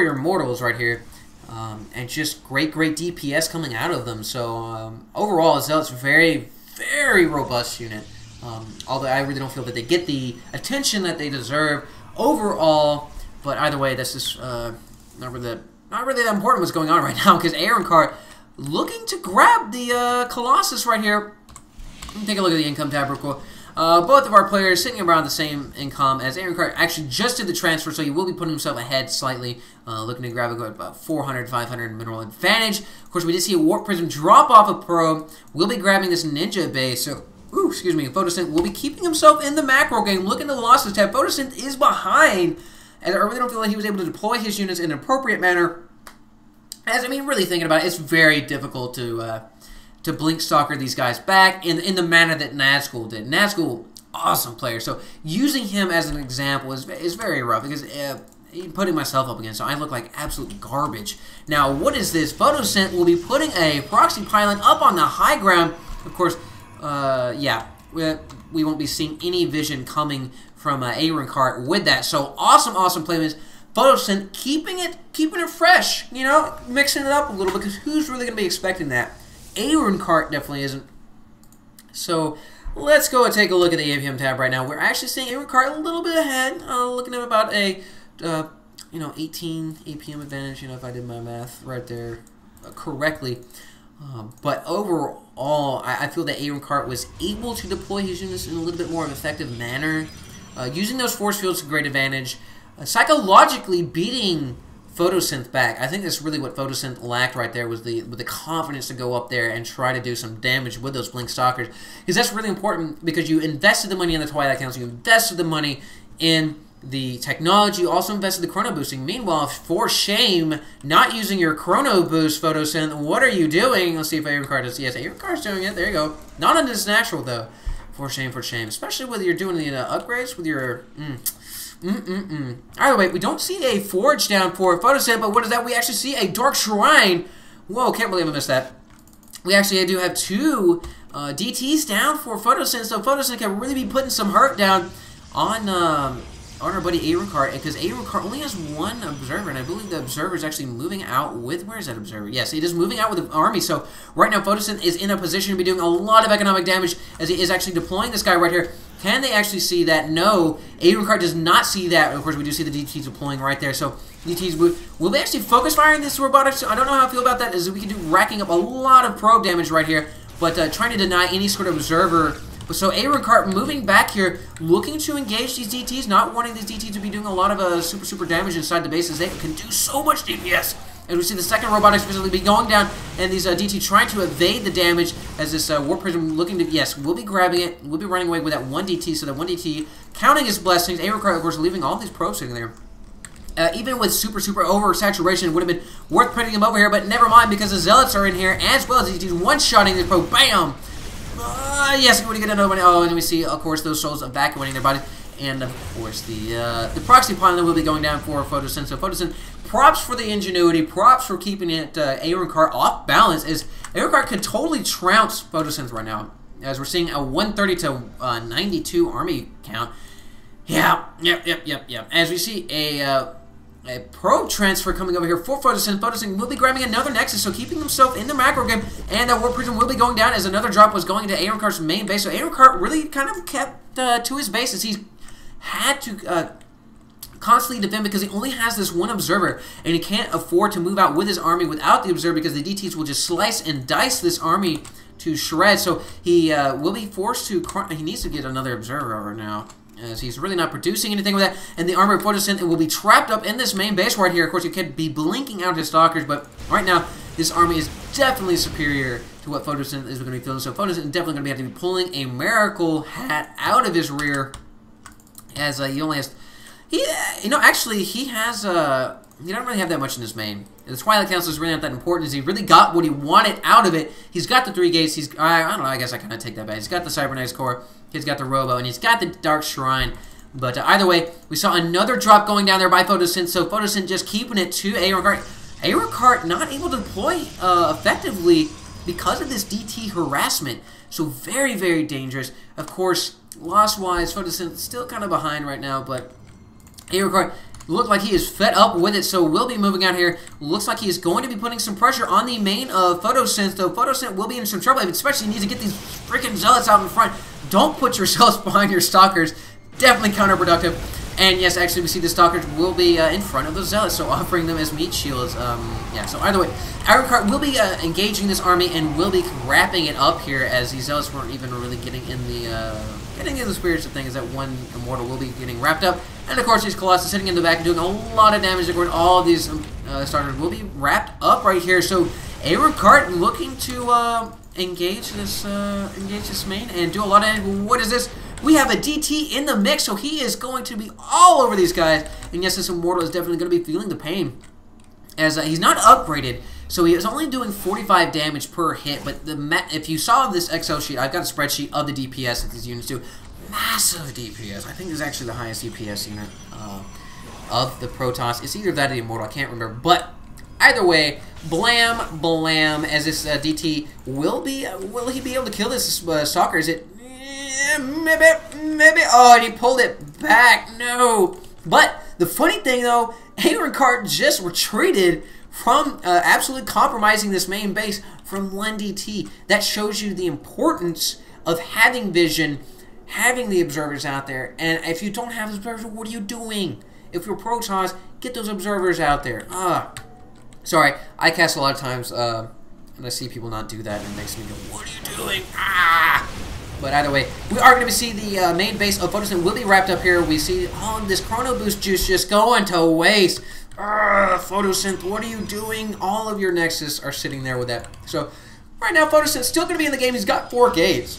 your mortals right here. And just great DPS coming out of them. So overall, Zealot's very robust unit. Although I really don't feel that they get the attention that they deserve overall. But either way, that's just not really that important what's going on right now, because Arunecart looking to grab the Colossus right here. Let me take a look at the income tab real quick. Both of our players sitting around the same income as Arunecart actually just did the transfer, so he will be putting himself ahead slightly, looking to grab about 400, 500 mineral advantage. Of course, we did see a Warp Prism drop off a Pro. We'll be grabbing this Ninja base, so, excuse me, Photosynth will be keeping himself in the macro game, looking to the losses tab. Photosynth is behind, as I really don't feel like he was able to deploy his units in an appropriate manner. As, I mean, really thinking about it, it's very difficult to blink stalker these guys back in the manner that Nazgul did. Nazgul, awesome player. So using him as an example is very rough, because putting myself up against, so I look like absolute garbage. Now, what is this? Photosynth will be putting a proxy pylon up on the high ground. Of course, yeah, we won't be seeing any vision coming from Arunecart with that. So awesome play. Photosynth keeping it fresh, you know, mixing it up a little, because who's really going to be expecting that? Arunecart definitely isn't. So let's go and take a look at the APM tab right now. We're actually seeing Arunecart a little bit ahead, looking at about a 18 APM advantage. You know, if I did my math right there correctly. But overall, I feel that Arunecart was able to deploy his units in a little bit more of an effective manner, using those force fields to great advantage, psychologically beating Photosynth back. I think that's really what Photosynth lacked right there, was the confidence to go up there and try to do some damage with those Blink Stalkers. Because that's really important, because you invested the money in the Twilight Council, you invested the money in the technology, you also invested the Chrono Boosting. Meanwhile, for shame, not using your Chrono Boost, Photosynth, what are you doing? Let's see if Arunecart is. Yes, Arunecart is doing it. There you go. Not on this natural, though. For shame. Especially whether you're doing the upgrades with your... Either way, we don't see a forge down for Photosynth, but what is that? We actually see a Dark Shrine. Whoa, can't believe I missed that. We actually do have two DTs down for Photosynth, so Photosynth can really be putting some hurt down on our buddy Arunecart, because Arunecart only has one observer, and I believe the observer is actually moving out with... Where is that observer? Yes, it is moving out with the army, so right now Photosynth is in a position to be doing a lot of economic damage, as he is actually deploying this guy right here. Can they actually see that? No, Arunecart does not see that. Of course, we do see the DTs deploying right there, so DTs will they actually focus firing this robotics? I don't know how I feel about that, as we can do racking up a lot of probe damage right here, but trying to deny any sort of observer. So Arunecart moving back here, looking to engage these DTs, not wanting these DTs to be doing a lot of super damage inside the bases. They can do so much DPS. And we see the second robotics facility be going down, and these DT trying to evade the damage, as this Warp Prism looking to... Yes, we'll be grabbing it. We'll be running away with that one DT, so that one DT counting his blessings. Arunecart, of course, leaving all these probes sitting there. Even with super oversaturation, it would have been worth putting him over here, but never mind, because the Zealots are in here, as well as DTs one-shotting this probe. Bam! Yes, we're going to get another one. Oh, and we see, of course, those souls evacuating their bodies. And, of course, the proxy pylon will be going down for Photosynth. So Photosynth, props for the ingenuity, props for keeping it Arunecart off balance, as Arunecart could totally trounce Photosynth right now, as we're seeing a 130 to 92 army count. Yeah, yep. As we see a probe transfer coming over here for Photosynth. Photosynth will be grabbing another Nexus, so keeping himself in the macro game, and that Warp Prism will be going down, as another drop was going into Arunecарт's main base. So Arunecart really kind of kept to his base, as he's had to constantly defend, because he only has this one observer, and he can't afford to move out with his army without the observer, because the DTs will just slice and dice this army to shreds. So he will be forced to... He needs to get another observer over now, as he's really not producing anything with that. And the armor of Photosynth will be trapped up in this main base right here. Of course, he could be blinking out his stalkers, but right now, this army is definitely superior to what Photosynth is going to be feeling. So Photosynth is definitely going to have to be pulling a miracle hat out of his rear, as he only has... actually, he has... he don't really have that much in his main. The Twilight Council is really not that important, as he really got what he wanted out of it. He's got the 3 gates. He's... I don't know, I guess I kind of take that back. He's got the Cybernetics Core. He's got the Robo, and he's got the Dark Shrine. But either way, we saw another drop going down there by Photosynth, so Photosynth just keeping it to Arunecart. Arunecart not able to deploy effectively because of this DT harassment. So very dangerous. Of course, loss-wise, Photosynth still kind of behind right now, but Arunecart look like he is fed up with it, so will be moving out here. Looks like he is going to be putting some pressure on the main of Photosynth, though Photosynth will be in some trouble, especially needs to get these freaking Zealots out in front. Don't put your Zealots behind your Stalkers. Definitely counterproductive. And yes, actually, we see the Stalkers will be in front of the Zealots, so offering them as meat shields. Yeah, so either way, Arunecart will be engaging this army and will be wrapping it up here, as these Zealots weren't even really getting in the spirits of things. That one Immortal will be getting wrapped up. And of course, these Colossus sitting in the back and doing a lot of damage. All of these Starters will be wrapped up right here. So Arunecart looking to engage this main and do a lot of. What is this? We have a DT in the mix, so he is going to be all over these guys. And yes, this Immortal is definitely going to be feeling the pain, as he's not upgraded, so he is only doing 45 damage per hit. But if you saw this Excel sheet, I've got a spreadsheet of the DPS that these units do. Massive DPS. I think this is actually the highest DPS unit of the Protoss. It's either that or the Immortal, I can't remember. But either way, blam, blam, as this DT will he be able to kill this Stalker? Is it... Maybe. Oh, and he pulled it back. No. But the funny thing, though, Arunecart just retreated from absolutely compromising this main base from 1 DT. That shows you the importance of having vision, having the observers out there. And if you don't have the observers, what are you doing? If you're Protoss, get those observers out there. Sorry, I cast a lot of times, and I see people not do that, and it makes me go, what are you doing? But either way, we are going to see the main base of Photosynth will be wrapped up here. We see all this Chrono Boost juice just going to waste. Photosynth, what are you doing? All of your Nexus are sitting there with that. So right now, Photosynth's still going to be in the game. He's got 4 gates,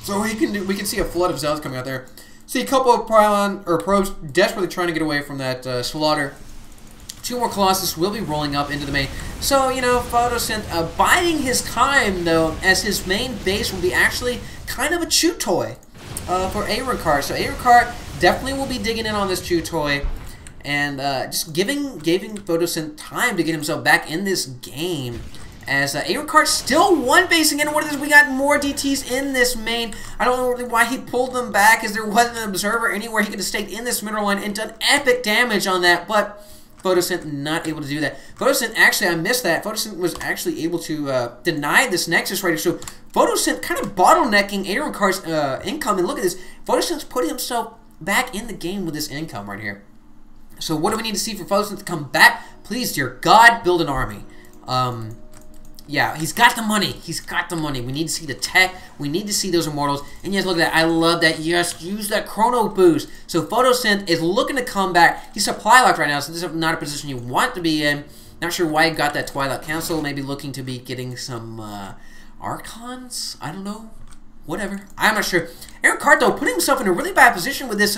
so we can see a flood of Zealots coming out there. See a couple of probes desperately trying to get away from that slaughter. 2 more Colossus will be rolling up into the main. So, you know, Photosynth biding his time, though, as his main base will be actually kind of a chew toy for Arunecart. So Arunecart definitely will be digging in on this chew toy and just giving Photosynth time to get himself back in this game. As Arunecart still one-basing in. What is this? We got more DTs in this main. I don't know really why he pulled them back, as there wasn't an observer anywhere. He could have stayed in this middle line and done epic damage on that, but Photosynth not able to do that. Photosynth, actually, I missed that. Photosynth was actually able to deny this Nexus right here. So Photosynth kind of bottlenecking Arunecарт's income. And look at this. Photosynth's putting himself back in the game with this income right here. So what do we need to see for Photosynth to come back? Please, dear God, build an army. Yeah, he's got the money. He's got the money. We need to see the tech. We need to see those Immortals. And yes, look at that. I love that. Yes, use that Chrono Boost. So Photosynth is looking to come back. He's supply locked right now, so this is not a position you want to be in. Not sure why he got that Twilight Council. Maybe looking to be getting some Archons? I don't know. Whatever. I'm not sure. Arunecart, though, putting himself in a really bad position with this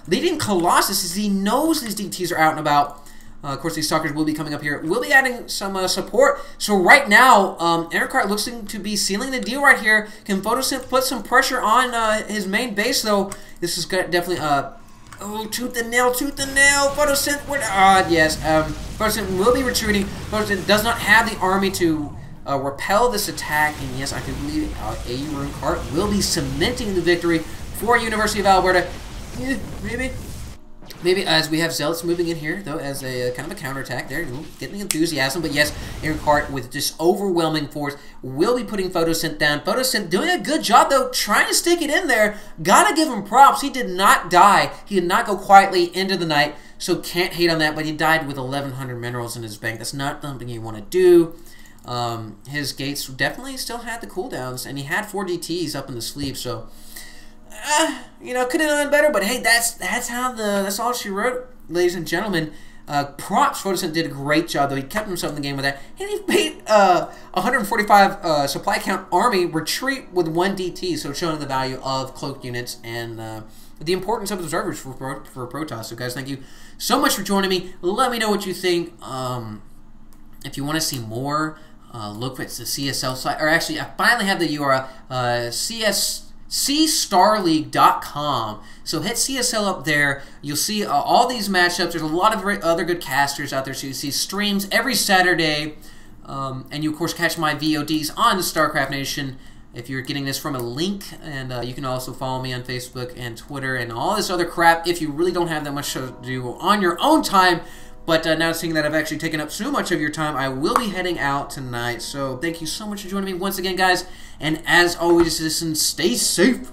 leading Colossus, as he knows these DTs are out and about. Of course, these Stalkers will be coming up here. We'll be adding some support. So right now, Arunecart looks to be sealing the deal right here. Can Photosynth put some pressure on his main base, though? This is definitely... oh, tooth and nail, Photosynth... yes, Photosynth will be retreating. Photosynth does not have the army to repel this attack. And yes, I can believe Arunecart will be cementing the victory for University of Alberta. Maybe as we have Zealots moving in here, though, as a kind of a counterattack there, getting enthusiasm. But yes, Arunecart with just overwhelming force will be putting Photosynth down. Photosynth doing a good job, though, trying to stick it in there. Gotta give him props. He did not die. He did not go quietly into the night, so can't hate on that. But he died with 1,100 minerals in his bank. That's not something you want to do. His gates definitely still had the cooldowns, and he had 4 DTs up in the sleeve, so... you know, could have done better, but hey, that's all she wrote, ladies and gentlemen. Props, Photosynth did a great job, though. He kept himself in the game with that. And he made 145 supply count army retreat with 1 DT, so showing the value of cloaked units and the importance of observers for Protoss. So guys, thank you so much for joining me. Let me know what you think. If you want to see more, look at the CSL site, or actually, I finally have the URL, cstarleague.com. So hit CSL up there. You'll see all these matchups. There's a lot of other good casters out there. So you see streams every Saturday. And you, of course, catch my VODs on the Starcraft Nation. if you're getting this from a link. And you can also follow me on Facebook and Twitter and all this other crap if you really don't have that much to do on your own time. But now seeing that I've actually taken up so much of your time, I will be heading out tonight. So thank you so much for joining me once again, guys. And as always, listen, stay safe.